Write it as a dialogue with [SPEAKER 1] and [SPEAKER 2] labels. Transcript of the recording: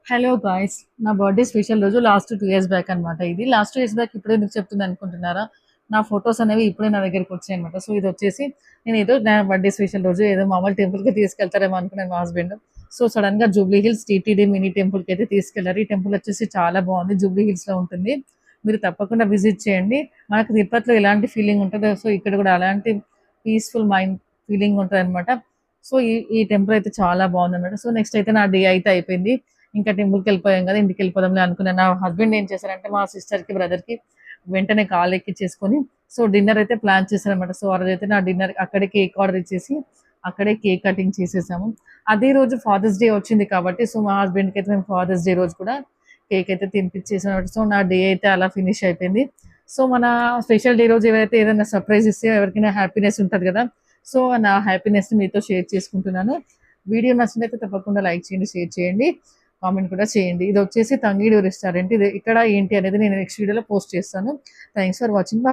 [SPEAKER 1] Hello guys! నా birthday special రోజు last 2 years back అనమాట ఇది. లాస్ట్ 2 ఇయర్స్ బ్యాక్ ఇప్పుడెందుకు చెప్తున్నా అనుకుంటున్నారా? నా ఫోటోస్ అనేవి ఇప్పుడే నా దగ్గరికొచ్చాయనమాట. సో, ఇదొచ్చేసి నేనేదో నా బర్త్‌డే స్పెషల్ రోజు ఏదో మామూలు టెంపుల్‌కి తీసుకెళ్తారేమో అనుకున్నాను మా హస్బెండ్. సో, సడెన్‌గా జూబ్లీ హిల్స్ టీటీడీ మినీ టెంపుల్‌కైతే తీసుకెళ్లారు. ఈ టెంపుల్ వచ్చేసి చాలా బావుంది. జూబ్లీ హిల్స్‌లో ఉంటుంది. మీరు తప్పకుండా విజిట్ చేయండి. మనకు తిరుపతిలో ఎలాంటి ఫీలింగ్ ఉంటదో, సో, ఇక్కడ కూడా అలాంటి పీస్‌ఫుల్ మైండ్ ఫీలింగ్ ఉంటదనమాట. సో, ఈ ఈ టెంపుల్ అయితే చాలా బావుందనమాట. సో, నెక్స్ట్ అయితే నా డే అయితే అయిపోయింది. ఇంకా టెంపుల్‌కెళ్ళిపోయాం గదా! ఇంటికెళ్ళిపోదాంలే అనుకున్నాను. నా హస్బెండ్ ఏం చేశారంటే, మా సిస్టర్‌కి, బ్రదర్‌కి వెంటనే కాల్ ఎక్కిచ్చేసుకొని, సో, డిన్నర్ అయితే ప్లాన్ చేశారనమాట. సో, ఆ రోజైతే నా డిన్నర్ అక్కడే కేక్ ఆర్డర్ ఇచ్చేసి, అక్కడే కేక్ కటింగ్ చేసేసాము. అదే రోజు ఫాదర్స్ డే వచ్చింది కాబట్టి, సో, మా హస్బెండ్‌కయితే మేము ఫాదర్స్ డే రోజు కూడా కేక్ అయితే తినిపిచ్చేసామనమాట. సో, నా డే అయితే అలా ఫినిష్ అయిపోయింది. సో, మన స్పెషల్ డే రోజు ఏవైతే ఏదైనా సర్ప్రైజ్ ఇస్తే ఎవరికైనా హ్యాపీనెస్ ఉంటది గదా! సో, నా హ్యాపీనెస్‌ని మీతో షేర్ చేసుకుంటున్నాను. వీడియో నచ్చినట్లయితే తప్పకుండా లైక్ చేయండి, షేర్ చేయండి. కామెంట్ కూడా చేయండి. ఇదొచ్చేసి తంగీడు రెస్టారెంట్. ఇది ఇక్కడ ఏంటి అనేది నేను నెక్స్ట్ వీడియోలో పోస్ట్ చేస్తాను. Thanks for watching.